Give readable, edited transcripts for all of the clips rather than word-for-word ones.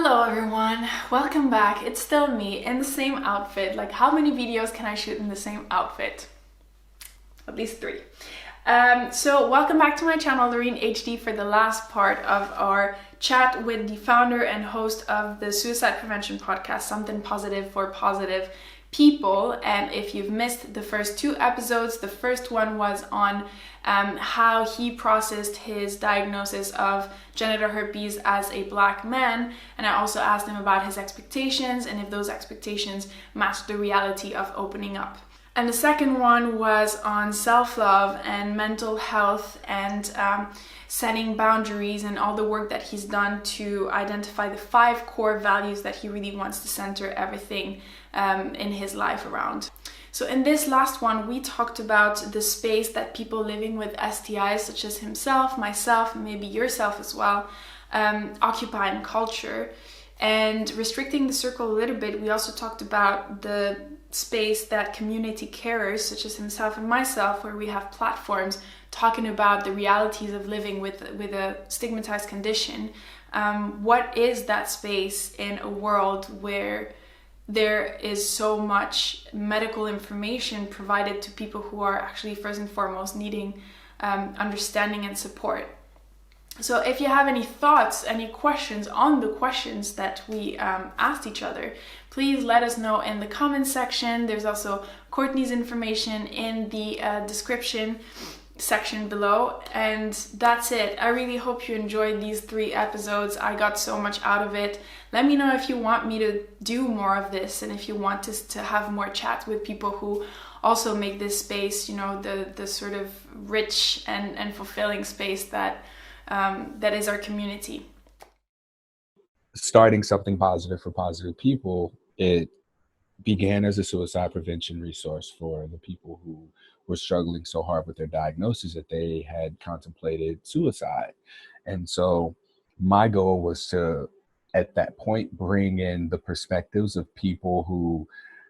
Hello everyone, welcome back. It's still me in the same outfit. Like, how many videos can I shoot in the same outfit? At least three. So welcome back to my channel, Loreen HD, for the last part of our chat with the founder and host of the suicide prevention podcast, Something Positive for Positive People. And if you've missed the first two episodes, the first one was on how he processed his diagnosis of genital herpes as a black man, and I also asked him about his expectations and if those expectations matched the reality of opening up. And the second one was on self-love and mental health and setting boundaries and all the work that he's done to identify the 5 core values that he really wants to center everything in his life around. So in this last one, we talked about the space that people living with STIs, such as himself, myself, and maybe yourself as well, occupy in culture. And restricting the circle a little bit, we also talked about the space that community carers, such as himself and myself, where we have platforms talking about the realities of living with a stigmatized condition. What is that space in a world where there is so much medical information provided to people who are actually first and foremost needing understanding and support? So if you have any thoughts, any questions on the questions that we asked each other, please let us know in the comments section. There's also Courtney's information in the description section below. And that's it. I really hope you enjoyed these 3 episodes. I got so much out of it. Let me know if you want me to do more of this and if you want us to have more chats with people who also make this space, you know, the sort of rich and fulfilling space that that is our community. Starting Something Positive for Positive People, it began as a suicide prevention resource for the people who were struggling so hard with their diagnosis that they had contemplated suicide. And so my goal was to, at that point, bring in the perspectives of people who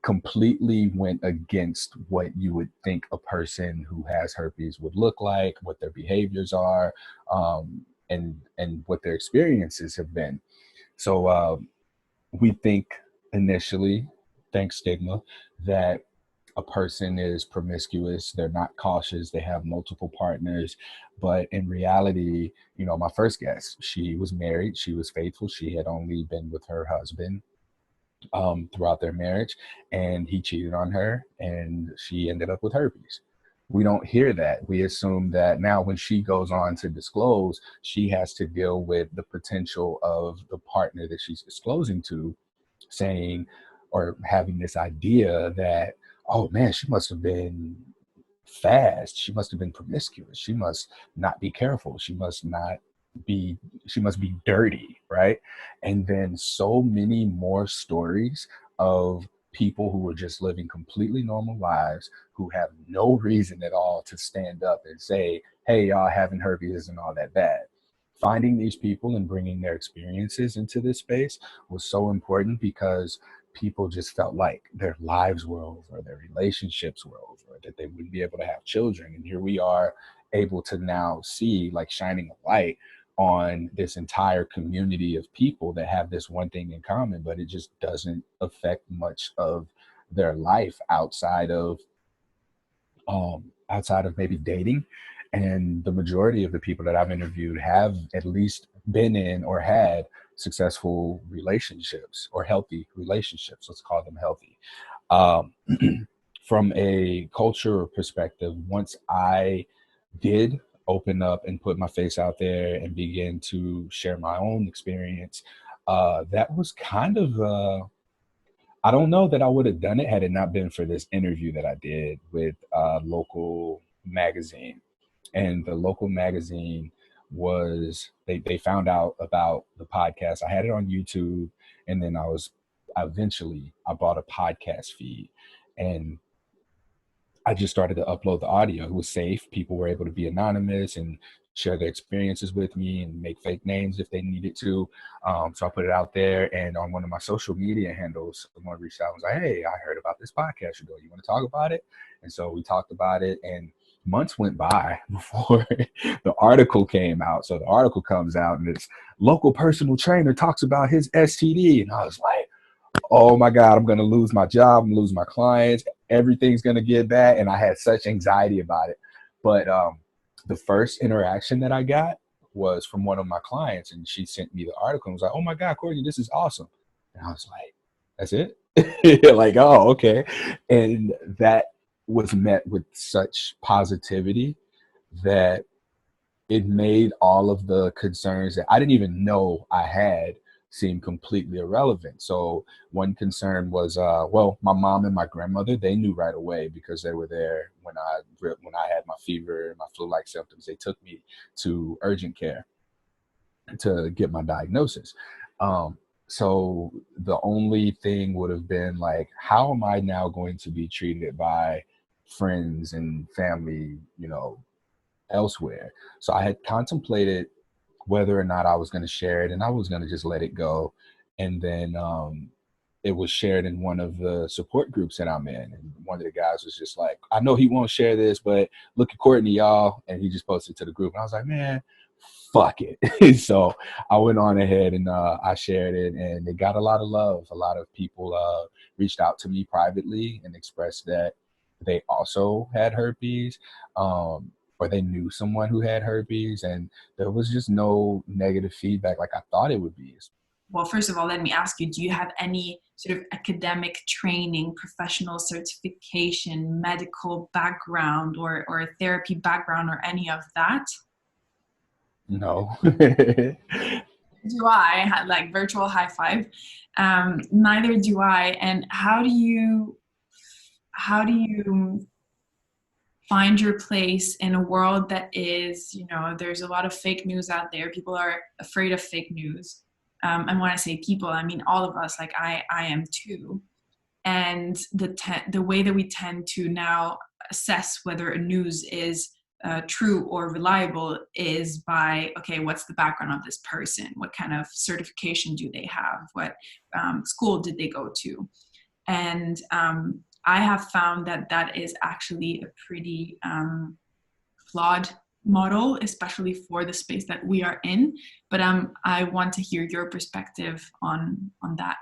completely went against what you would think a person who has herpes would look like, what their behaviors are, and what their experiences have been. So we think initially, thanks stigma, that a person is promiscuous, they're not cautious, they have multiple partners. But in reality, you know, my first guest, she was married, she was faithful, she had only been with her husband throughout their marriage, and he cheated on her and she ended up with herpes. We don't hear that. We assume that now when she goes on to disclose, she has to deal with the potential of the partner that she's disclosing to saying or having this idea that, oh man, she must have been fast. She must have been promiscuous. She must not be careful. She must be dirty, right? And then so many more stories of people who are just living completely normal lives, who have no reason at all to stand up and say, hey, y'all, having herpes isn't all that bad. Finding these people and bringing their experiences into this space was so important because people just felt like their lives were over, their relationships were over, that they wouldn't be able to have children. And here we are able to now see, like, shining a light on this entire community of people that have this one thing in common, but it just doesn't affect much of their life outside of maybe dating. And the majority of the people that I've interviewed have at least been in or had successful relationships or healthy relationships. Let's call them healthy. Um, from a culture perspective, once I did open up and put my face out there and begin to share my own experience, that was kind of I don't know that I would have done it had it not been for this interview that I did with a local magazine. And the local magazine they found out about the podcast. I had it on YouTube, and then I bought a podcast feed, and I just started to upload the audio. It was safe. People were able to be anonymous and share their experiences with me and make fake names if they needed to. So I put it out there, and on one of my social media handles, someone reached out and was like, hey, I heard about this podcast you do. You want to talk about it? And so we talked about it, and months went by before the article came out. So the article comes out and it's local personal trainer talks about his STD. And I was like, oh my God, I'm going to lose my job. I'm going to lose my clients. Everything's going to get bad. And I had such anxiety about it. But the first interaction that I got was from one of my clients. And she sent me the article and was like, oh my God, Courtney, this is awesome. And I was like, that's it? Like, oh, okay. And that was met with such positivity that it made all of the concerns that I didn't even know I had seem completely irrelevant. So one concern was, well, my mom and my grandmother, they knew right away because they were there when I had my fever and my flu-like symptoms. They took me to urgent care to get my diagnosis. So the only thing would have been like, how am I now going to be treated by friends and family, elsewhere? So I had contemplated whether or not I was going to share it, and I was going to just let it go. And then it was shared in one of the support groups that I'm in. And one of the guys was just like, I know he won't share this, but look at Courtney, y'all. And he just posted to the group. And I was like, man, fuck it. So I went on ahead and I shared it, and it got a lot of love. A lot of people reached out to me privately and expressed that they also had herpes. Or they knew someone who had herpes, and there was just no negative feedback like I thought it would be. Well, first of all, let me ask you, do you have any sort of academic training, professional certification, medical background, or therapy background, or any of that? No. Do I had like virtual high five? Neither do I. And how do you find your place in a world that is, there's a lot of fake news out there. People are afraid of fake news. And when I say people, I mean all of us, like I am too. And the way that we tend to now assess whether a news is true or reliable is by, okay, what's the background of this person? What kind of certification do they have? What school did they go to? And I have found that that is actually a pretty flawed model, especially for the space that we are in. But I want to hear your perspective on that.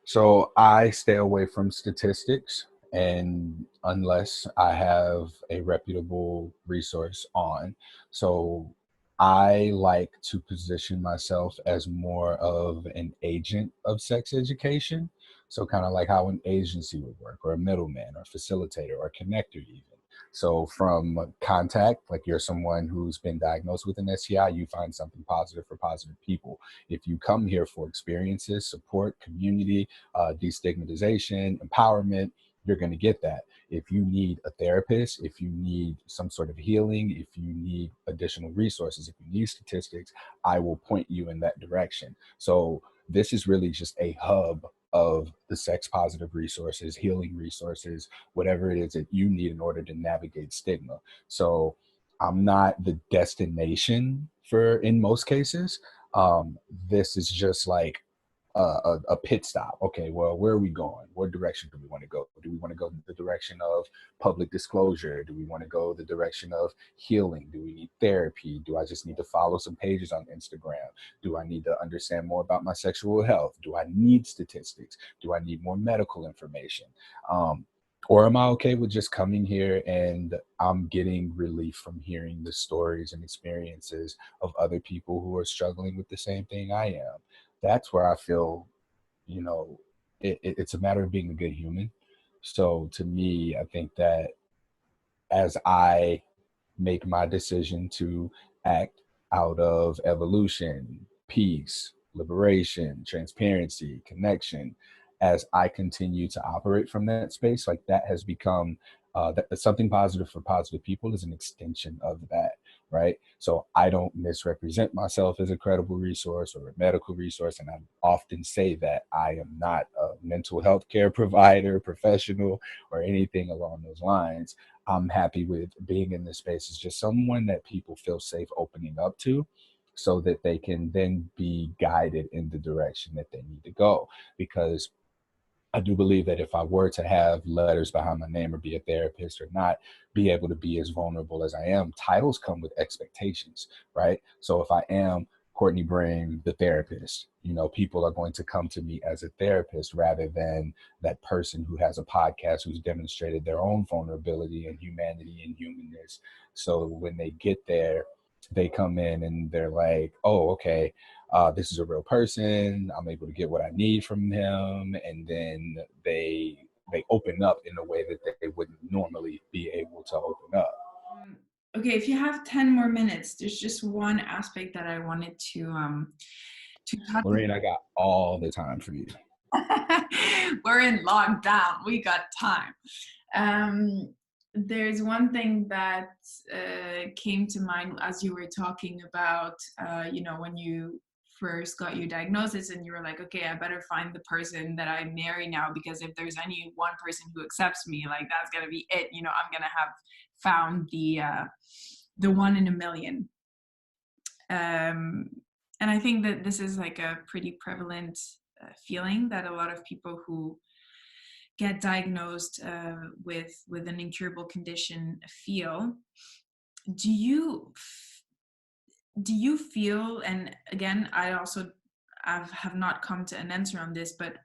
So I stay away from statistics, and unless I have a reputable resource on. So I like to position myself as more of an agent of sex education. So kind of like how an agency would work, or a middleman, or facilitator, or connector even. So from contact, like you're someone who's been diagnosed with an STI, you find something positive for positive people. If you come here for experiences, support, community, destigmatization, empowerment, you're going to get that. If you need a therapist, if you need some sort of healing, if you need additional resources, if you need statistics, I will point you in that direction. So this is really just a hub of the sex positive resources, healing resources, whatever it is that you need in order to navigate stigma. So I'm not the destination for, in most cases. This is just like a pit stop. Okay, well, where are we going? What direction do we want to go? Do we want to go the direction of public disclosure? Do we want to go the direction of healing? Do we need therapy? Do I just need to follow some pages on Instagram? Do I need to understand more about my sexual health? Do I need statistics? Do I need more medical information? Or am I okay with just coming here and I'm getting relief from hearing the stories and experiences of other people who are struggling with the same thing I am? That's where I feel, you know, it's a matter of being a good human. So to me, I think that as I make my decision to act out of evolution, peace, liberation, transparency, connection, as I continue to operate from that space, like that has become something positive for positive people is an extension of that, right? So I don't misrepresent myself as a credible resource or a medical resource. And I often say that I am not a mental health care provider, professional, or anything along those lines. I'm happy with being in this space as just someone that people feel safe opening up to so that they can then be guided in the direction that they need to go. Because I do believe that if I were to have letters behind my name or be a therapist or not, be able to be as vulnerable as I am, titles come with expectations, right? So if I am Courtney Brame, the therapist, people are going to come to me as a therapist rather than that person who has a podcast who's demonstrated their own vulnerability and humanity and humanness. So when they get there, they come in and they're like, oh, okay, this is a real person. I'm able to get what I need from him, and then they open up in a way that they wouldn't normally be able to open up. Okay, if you have 10 more minutes, there's just one aspect that I wanted to talk Lorraine, I got all the time for you. We're in lockdown. We got time. There's one thing that came to mind as you were talking about, when you first got your diagnosis and you were like, okay, I better find the person that I marry now, because if there's any one person who accepts me, like that's gonna be it. I'm gonna have found the one in a million. And I think that this is like a pretty prevalent feeling that a lot of people who get diagnosed with an incurable condition feel. Do you feel, and again, I have not come to an answer on this, but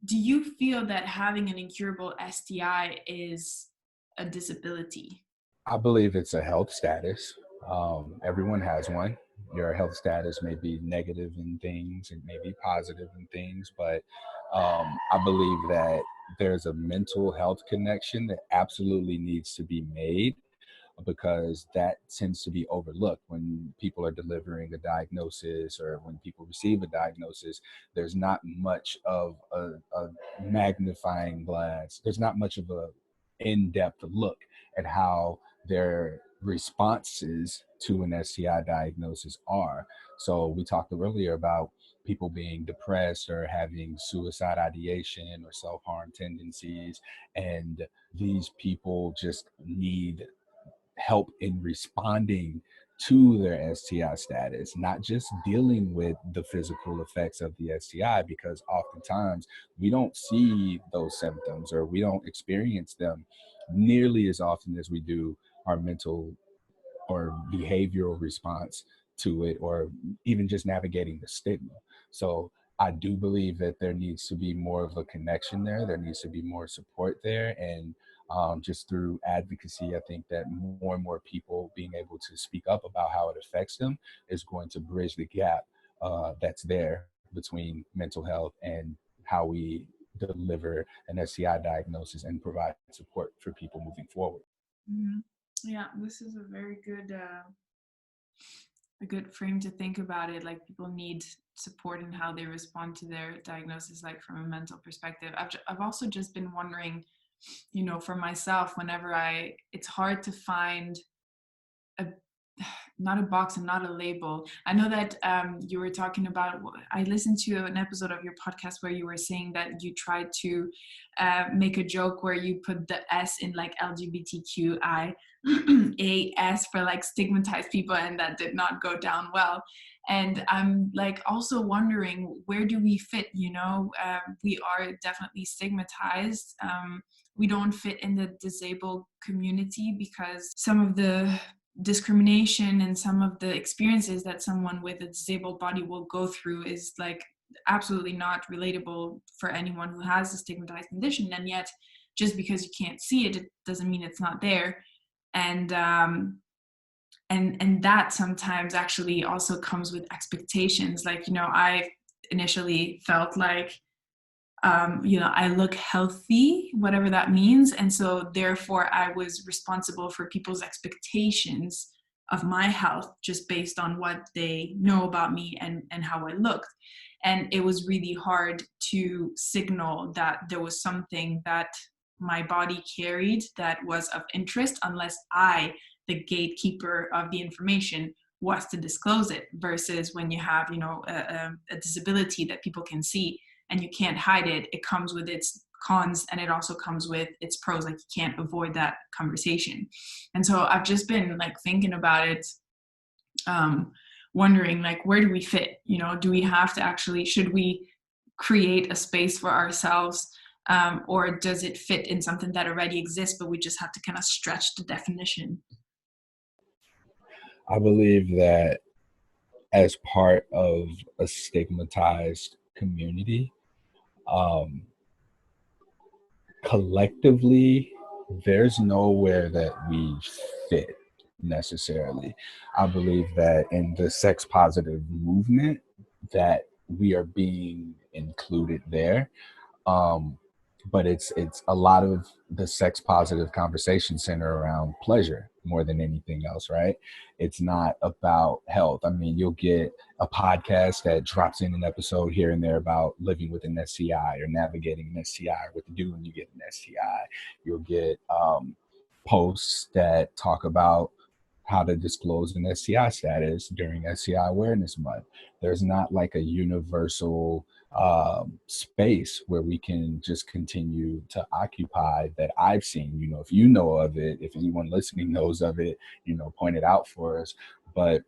do you feel that having an incurable STI is a disability? I believe it's a health status. Everyone has one. Your health status may be negative in things, it may be positive in things, but I believe that there's a mental health connection that absolutely needs to be made, because that tends to be overlooked when people are delivering a diagnosis or when people receive a diagnosis. There's not much of a magnifying glass. There's not much of a in-depth look at how their responses to an STI diagnosis are. So we talked earlier about people being depressed or having suicide ideation or self-harm tendencies, and these people just need help in responding to their STI status, not just dealing with the physical effects of the STI, because oftentimes we don't see those symptoms or we don't experience them nearly as often as we do our mental or behavioral response to it, or even just navigating the stigma. So I do believe that there needs to be more of a connection there. There needs to be more support there. And just through advocacy, I think that more and more people being able to speak up about how it affects them is going to bridge the gap that's there between mental health and how we deliver an STI diagnosis and provide support for people moving forward. Mm-hmm. Yeah, this is a good frame to think about it. Like, people need support in how they respond to their diagnosis, like from a mental perspective. I've also just been wondering, for myself, whenever it's hard to find a not a box and not a label. I know that you were talking about, I listened to an episode of your podcast where you were saying that you tried to make a joke where you put the S in like LGBTQI, AS for like stigmatized people, and that did not go down well. And I'm like also wondering, where do we fit? We are definitely stigmatized. We don't fit in the disabled community because some of the discrimination and some of the experiences that someone with a disabled body will go through is like absolutely not relatable for anyone who has a stigmatized condition. And yet, just because you can't see it, it doesn't mean it's not there. And that sometimes actually also comes with expectations. Like, I initially felt like I look healthy, whatever that means. And so therefore I was responsible for people's expectations of my health just based on what they know about me and how I looked. And it was really hard to signal that there was something that my body carried that was of interest, unless I, the gatekeeper of the information, was to disclose it, versus when you have, a disability that people can see and you can't hide it. It comes with its cons and it also comes with its pros. Like, you can't avoid that conversation. And so I've just been like thinking about it, wondering like, where do we fit? Do we have to actually, should we create a space for ourselves, or does it fit in something that already exists, but we just have to kind of stretch the definition? I believe that as part of a stigmatized community, um, collectively, there's nowhere that we fit necessarily. I believe that in the sex positive movement, that we are being included there. um, but it's a lot of the sex positive conversation center around pleasure more than anything else, right? It's not about health. I mean, you'll get a podcast that drops in an episode here and there about living with an STI or navigating an STI or what to do when you get an STI. You'll get posts that talk about how to disclose an STI status during STI Awareness Month. There's not like a universal space where we can just continue to occupy that I've seen. You know, if you know of it, if anyone listening knows of it, you know, point it out for us. But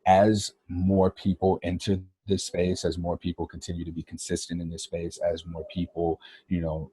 as more people enter this space, as more people continue to be consistent in this space, as more people, you know,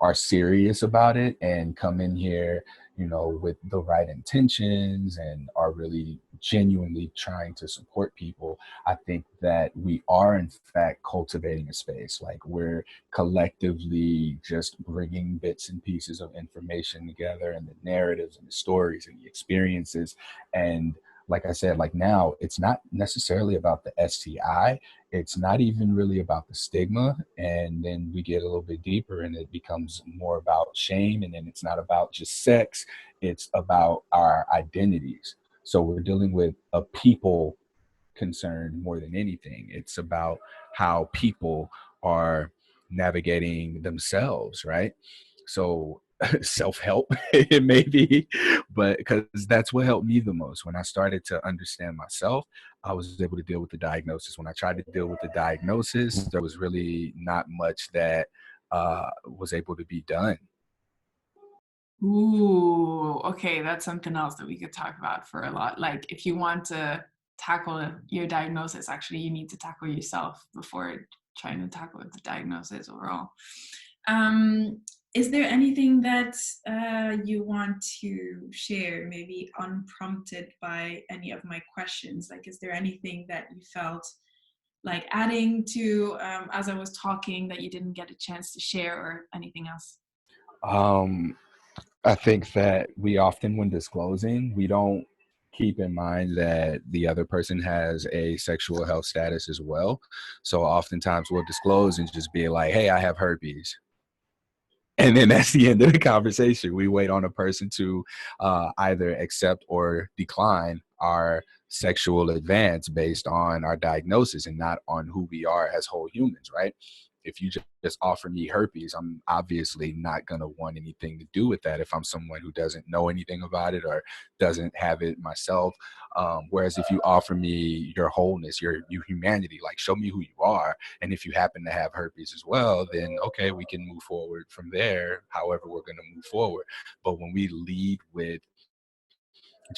are serious about it and come in here, you know, with the right intentions and are really genuinely trying to support people, I think that we are in fact cultivating a space. Like, we're collectively just bringing bits and pieces of information together, and the narratives and the stories and the experiences. And like I said, like, now it's not necessarily about the STI, it's not even really about the stigma. And then we get a little bit deeper and it becomes more about shame. And then it's not about just sex, it's about our identities. So we're dealing with a people concern more than anything. It's about how people are navigating themselves, right? So self-help it may be, but because that's what helped me the most. When I started to understand myself, I was able to deal with the diagnosis. When I tried to deal with the diagnosis, there was really not much that was able to be done. Ooh, okay, that's something else that we could talk about for a lot. Like, if you want to tackle your diagnosis, actually, you need to tackle yourself before trying to tackle the diagnosis overall. Is there anything that you want to share, maybe unprompted by any of my questions? Like, is there anything that you felt like adding to as I was talking that you didn't get a chance to share, or anything else? um I think that we often, when disclosing, we don't keep in mind that the other person has a sexual health status as well. So oftentimes we'll disclose and just be like, hey, I have herpes. And then that's the end of the conversation. We wait on a person to either accept or decline our sexual advance based on our diagnosis and not on who we are as whole humans, right? If you just offer me herpes, I'm obviously not going to want anything to do with that if I'm someone who doesn't know anything about it or doesn't have it myself. Whereas if you offer me your wholeness, your humanity, like, show me who you are, and if you happen to have herpes as well, then okay, we can move forward from there, however we're going to move forward. But when we lead with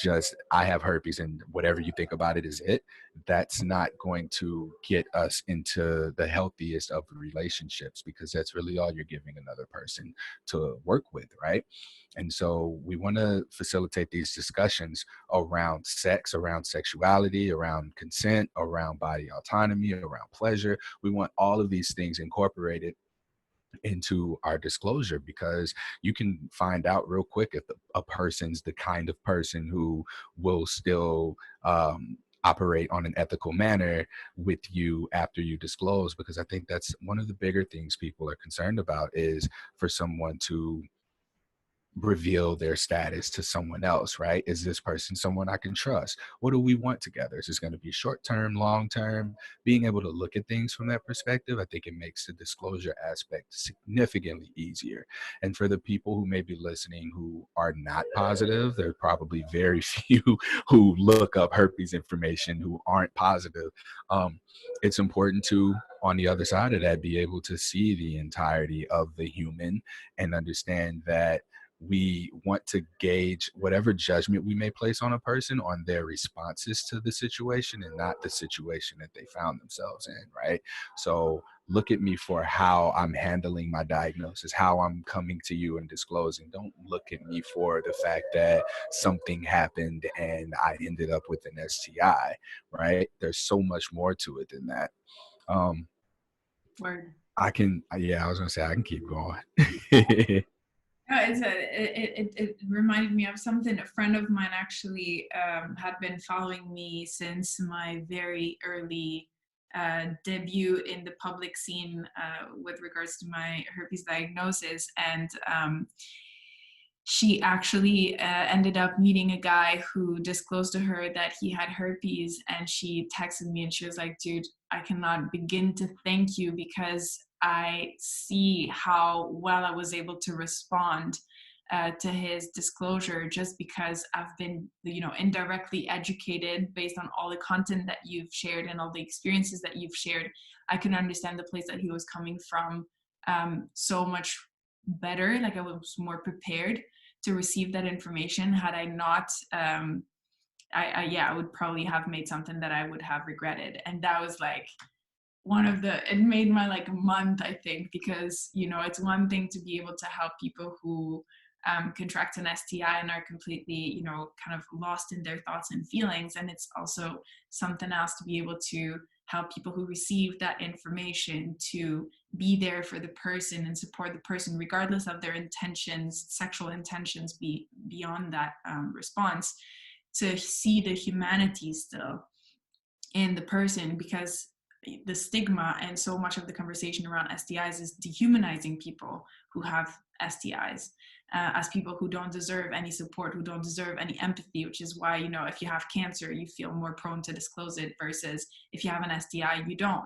just, I have herpes and whatever you think about it is it, that's not going to get us into the healthiest of relationships, because that's really all you're giving another person to work with, right? And so we want to facilitate these discussions around sex, around sexuality, around consent, around body autonomy, around pleasure. We want all of these things incorporated into our disclosure, because you can find out real quick if a person's the kind of person who will still operate on an ethical manner with you after you disclose. Because I think that's one of the bigger things people are concerned about, is for someone to reveal their status to someone else, right? Is this person someone I can trust? What do we want together? Is this going to be short term, long term? Being able to look at things from that perspective, I think it makes the disclosure aspect significantly easier. And for the people who may be listening who are not positive, there are probably very few who look up herpes information who aren't positive. It's important to, on the other side of that, be able to see the entirety of the human and understand that we want to gauge whatever judgment we may place on a person on their responses to the situation and not the situation that they found themselves in, right? So look at me for how I'm handling my diagnosis, how I'm coming to you and disclosing. Don't look at me for the fact that something happened and I ended up with an STI, right? There's so much more to it than that. Um, Word. yeah, I was gonna say I can keep going. Yeah, it reminded me of something. A friend of mine actually had been following me since my very early debut in the public scene with regards to my herpes diagnosis. And she actually ended up meeting a guy who disclosed to her that he had herpes. And she texted me and she was like, dude, I cannot begin to thank you because I see how well I was able to respond to his disclosure, just because I've been, indirectly educated based on all the content that you've shared and all the experiences that you've shared. I can understand the place that he was coming from so much better. Like, I was more prepared to receive that information. Had I not, I would probably have made something that I would have regretted. And that was like it made my like month, I think, because, it's one thing to be able to help people who contract an STI and are completely, kind of lost in their thoughts and feelings. And it's also something else to be able to help people who receive that information to be there for the person and support the person, regardless of their intentions, sexual intentions beyond that response, to see the humanity still in the person. Because the stigma and so much of the conversation around STIs is dehumanizing people who have STIs as people who don't deserve any support, who don't deserve any empathy, which is why, if you have cancer, you feel more prone to disclose it versus if you have an STI, you don't.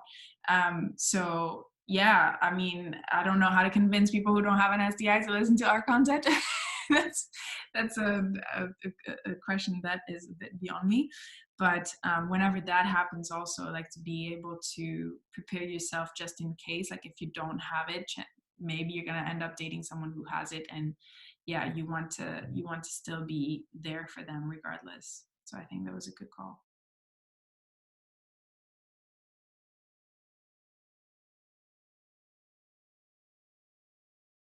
So yeah, I mean, I don't know how to convince people who don't have an STI to listen to our content. that's a question that is a bit beyond me. But whenever that happens, also, like, to be able to prepare yourself just in case, like if you don't have it, maybe you're going to end up dating someone who has it, and yeah, you want to still be there for them regardless. So I think that was a good call.